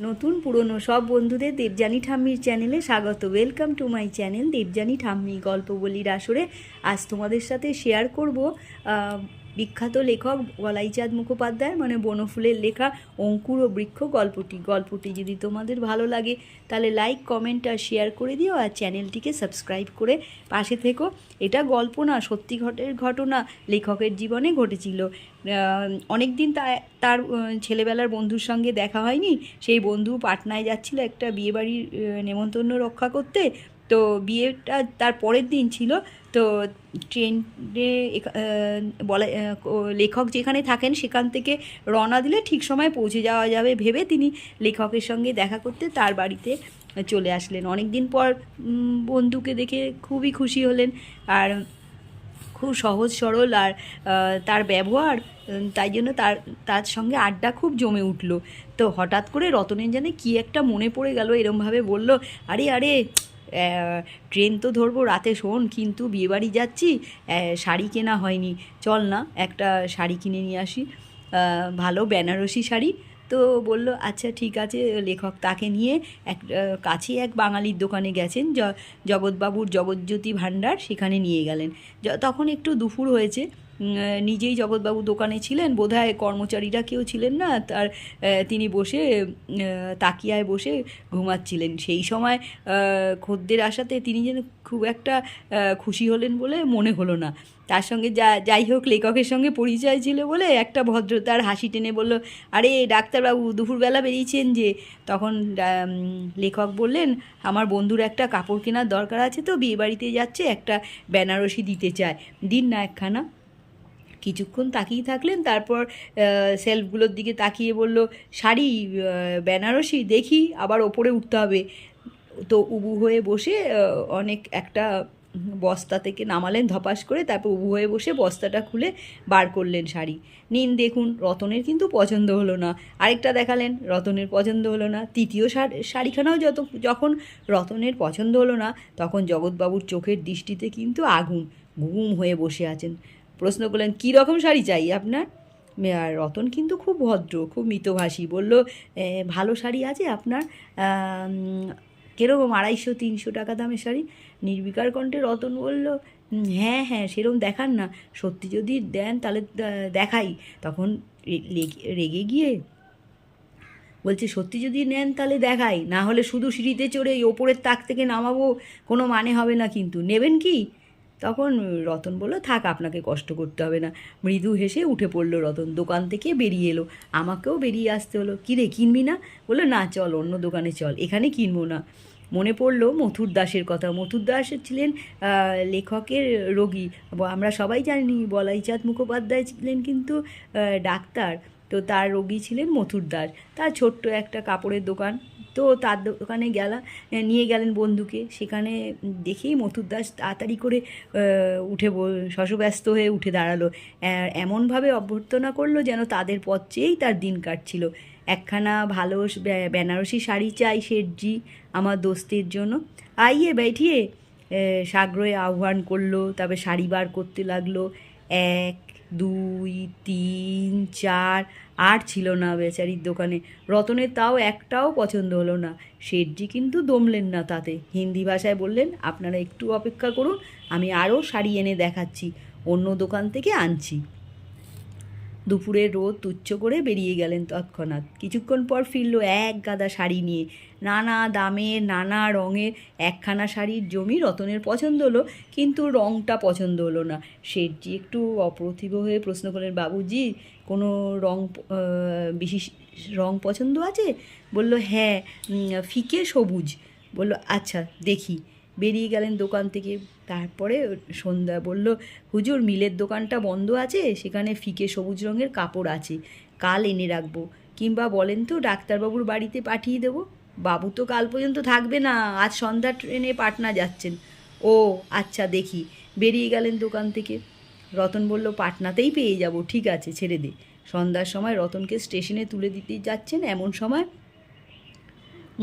নতুন পুরনো সব বন্ধুদের দেবযানী ঠাম্মির চ্যানেলে স্বাগত। Welcome to my channel Debjani ঠাম্মি। গল্প বলির আসরে আজ তোমাদের সাথে শেয়ার করব বিখ্যাত লেখক বলাইচাঁদ মুখোপাধ্যায় মানে বনফুলের লেখা অঙ্কুর ও বৃক্ষ গল্পটি যদি তোমাদের ভালো লাগে তাহলে লাইক কমেন্ট আর শেয়ার করে দিও, আর চ্যানেলটিকে সাবস্ক্রাইব করে পাশে থেকো। এটা গল্প না, সত্যি ঘটনা লেখকের জীবনে ঘটেছিল। অনেক দিন তার ছেলেবেলার বন্ধুর সঙ্গে দেখা হয়নি। সেই বন্ধু পাটনায় যাচ্ছিল একটা বিয়েবাড়ির নেমন্তন্ন রক্ষা করতে। তো বিয়েটা তার পরের দিন ছিল। তো ট্রেনে বলে লেখক যেখানে থাকেন সেখান থেকে রওনা দিলে ঠিক সময় পৌঁছে যাওয়া যাবে ভেবে তিনি লেখকের সঙ্গে দেখা করতে তার বাড়িতে চলে আসলেন। অনেক দিন পর বন্ধুকে দেখে খুবই খুশি হলেন, আর খুব সহজ সরল আর তার ব্যবহার, তাই জন্য তার সঙ্গে আড্ডা খুব জমে উঠল। তো হঠাৎ করে রতনের জানে কী একটা মনে পড়ে গেল, এরমভাবে বলল, আরে আরে ট্রেন তো ধরবো রাতে, শোন কিন্তু বিয়েবাড়ি যাচ্ছি, শাড়ি কেনা হয়নি, চল না একটা শাড়ি কিনে নিয়ে আসি, ভালো বেনারসি শাড়ি। তো বলল আচ্ছা ঠিক আছে। লেখক তাকে নিয়ে কাছে এক বাঙালির দোকানে গেছেন, জগৎবাবুর জগৎজ্যোতি ভাণ্ডার, সেখানে নিয়ে গেলেন। তখন একটু দুপুর হয়েছে। নিজেই জগৎবাবু দোকানে ছিলেন, বোধহয় কর্মচারীরা কেউ ছিলেন না। তিনি বসে তাকিয়ায় বসে ঘুমাচ্ছিলেন। সেই সময় খদ্দের আসাতে তিনি যেন খুব একটা খুশি হলেন বলে মনে হলো না। তার সঙ্গে যাই হোক লেখকের সঙ্গে পরিচয় ছিল বলে একটা ভদ্রতার হাসি টেনে বলল, আরে ডাক্তারবাবু দুপুরবেলা বেরিয়েছেন যে? তখন লেখক বললেন, আমার বন্ধুর একটা কাপড় কেনার দরকার আছে, তো বিয়েবাড়িতে যাচ্ছে, একটা বেনারসি দিতে চায়, দিন না একখানা। কিছুক্ষণ তাকিয়ে থাকলেন, তারপর সেলফগুলোর দিকে তাকিয়ে বলল, শাড়ি বেনারসি দেখি, আবার ওপরে উঠতে হবে। তো উবু হয়ে বসে একটা বস্তা থেকে নামালেন ধপাস করে, তারপর উবু হয়ে বসে বস্তাটা খুলে বার করলেন শাড়ি। নিন দেখুন। রতনের কিন্তু পছন্দ হলো না। আরেকটা দেখালেন, রতনের পছন্দ হলো না। তৃতীয় শাড়িখানাও যখন রতনের পছন্দ হলো না, তখন জগৎবাবুর চোখের দৃষ্টিতে কিন্তু আগুন, ঘুম হয়ে বসে আছেন। প্রশ্ন করলেন, কী রকম শাড়ি চাই আপনার? আর রতন কিন্তু খুব ভদ্র, খুব মিতভাষী, বলল, ভালো শাড়ি আছে আপনার? কীরকম 250-300 টাকা দামের শাড়ি? নির্বিকার কণ্ঠে রতন বলল, হ্যাঁ হ্যাঁ সেরম দেখান না, সত্যি যদি দেন তাহলে দেখাই। তখন রেগে গিয়ে বলছে, সত্যি যদি নেন তাহলে দেখাই, না হলে শুধু সিঁড়িতে চড়ে এই ওপরের তাক থেকে নামাবো, কোনো মানে হবে না কিন্তু। নেবেন কি? তখন রতন বলল, থাক আপনাকে কষ্ট করতে হবে না। মৃদু হেসে উঠে পড়ল রতন, দোকান থেকে বেরিয়ে এলো। আমাকেও বেরিয়ে আসতে হলো। কী রে, কিনবি না? বললো, না চল অন্য দোকানে চল, এখানে কিনবো না। মনে পড়লো মথুর দাসের কথা। মথুর দাস ছিলেন লেখকের রোগী। আমরা সবাই জানি বলাইচাঁদ মুখোপাধ্যায় ছিলেন কিন্তু ডাক্তার। তো তার রোগী ছিলেন মথুর দাস। তার ছোট্ট একটা কাপড়ের দোকান। তো তার দোকানে নিয়ে গেলেন বন্ধুকে। সেখানে দেখেই মথুর দাস তাড়াতাড়ি করে উঠে শশব্যস্ত হয়ে উঠে দাঁড়ালো। এমনভাবে অভ্যর্থনা করলো যেন তাদের পথ চেয়েই তার দিন কাটছিল। একখানা ভালো বেনারসি শাড়ি চাই শেঠজি, আমার দোস্তের জন্য। আইয়ে बैठिए, সাগ্রহে আহ্বান করলো। তারপরে শাড়ি বার করতে লাগলো। 1 2 3 4 আর ছিল না বেচারির দোকানে। রতনের তাও একটাও পছন্দ হলো না। শেঠজি কিন্তু দমলেন না তাতে। হিন্দি ভাষায় বললেন, আপনারা একটু অপেক্ষা করুন, আমি আরও শাড়ি এনে দেখাচ্ছি, অন্য দোকান থেকে আনছি। দুপুরের রোদ তুচ্ছ করে বেরিয়ে গেলেন তৎক্ষণাৎ। কিছুক্ষণ পর ফিরল এক গাদা শাড়ি নিয়ে, নানা দামের নানা রঙের। একখানা শাড়ির জমি রতনের পছন্দ হলো, কিন্তু রঙটা পছন্দ হলো না। শেঠজি একটু অপ্রতিভ হয়ে প্রশ্ন করলেন, বাবুজি কোনো বিশেষ রঙ পছন্দ আছে? বলল, হ্যাঁ, ফিকে সবুজ। বলল, আচ্ছা দেখি। বেরিয়ে গেলেন দোকান থেকে। তারপরে সন্ধ্যা। বলল, হুজুর মিলের দোকানটা বন্ধ আছে, সেখানে ফিকে সবুজ রঙের কাপড় আছে, কাল এনে রাখবো, কিংবা বলেন তো ডাক্তারবাবুর বাড়িতে পাঠিয়ে দেবো। বাবু তো কাল পর্যন্ত থাকবে না, আজ সন্ধ্যা ট্রেনে পাটনা যাচ্ছেন। ও আচ্ছা দেখি। বেরিয়ে গেলেন দোকান থেকে। রতন বলল, পাটনাতেই পেয়ে যাব, ঠিক আছে ছেড়ে দে। সন্ধ্যার সময় রতনকে স্টেশনে তুলে দিতে যাচ্ছেন, এমন সময়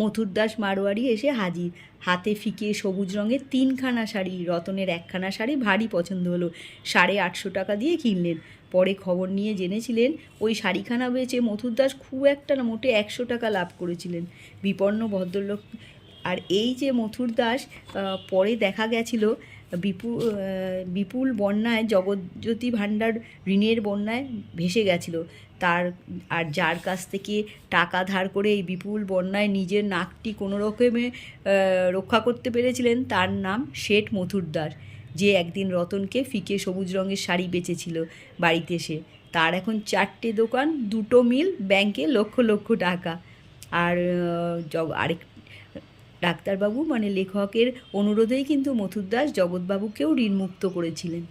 মথুর দাস মারোয়ারি এসে হাজির, হাতে ফিকে সবুজ রঙের 3খানা শাড়ি। রতনের একখানা শাড়ি ভারী পছন্দ হলো, 850 টাকা দিয়ে কিনলেন। পরে খবর নিয়ে জেনেছিলেন ওই শাড়িখানা বেচে মথুর দাস খুব একটা না, মোটে 100 টাকা লাভ করেছিলেন। বিপন্ন ভদ্রলোক। আর এই যে মথুর দাস, পরে দেখা গেছিল বিপুল বন্যায়, জগজ্যোতি ভাণ্ডার ঋণের বন্যায় ভেসে গেছিল। আর যার কাছ থেকে টাকা ধার করে এই বিপুল বন্যায় নিজের নাকটি কোনো রকমে রক্ষা করতে পেরেছিলেন, তার নাম শেঠ মথুর দাস, যে একদিন রতনকে ফিকে সবুজ রঙের শাড়ি বেচেছিল বাড়িতে এসে। তার এখন 4টে দোকান, 2টো মিল, ব্যাংকে লক্ষ লক্ষ টাকা। আর আরেক ডাক্তারবাবু মানে লেখকের অনুরোধেই কিন্তু মথুর দাস জগৎবাবুকেও ঋণমুক্ত করেছিলেন।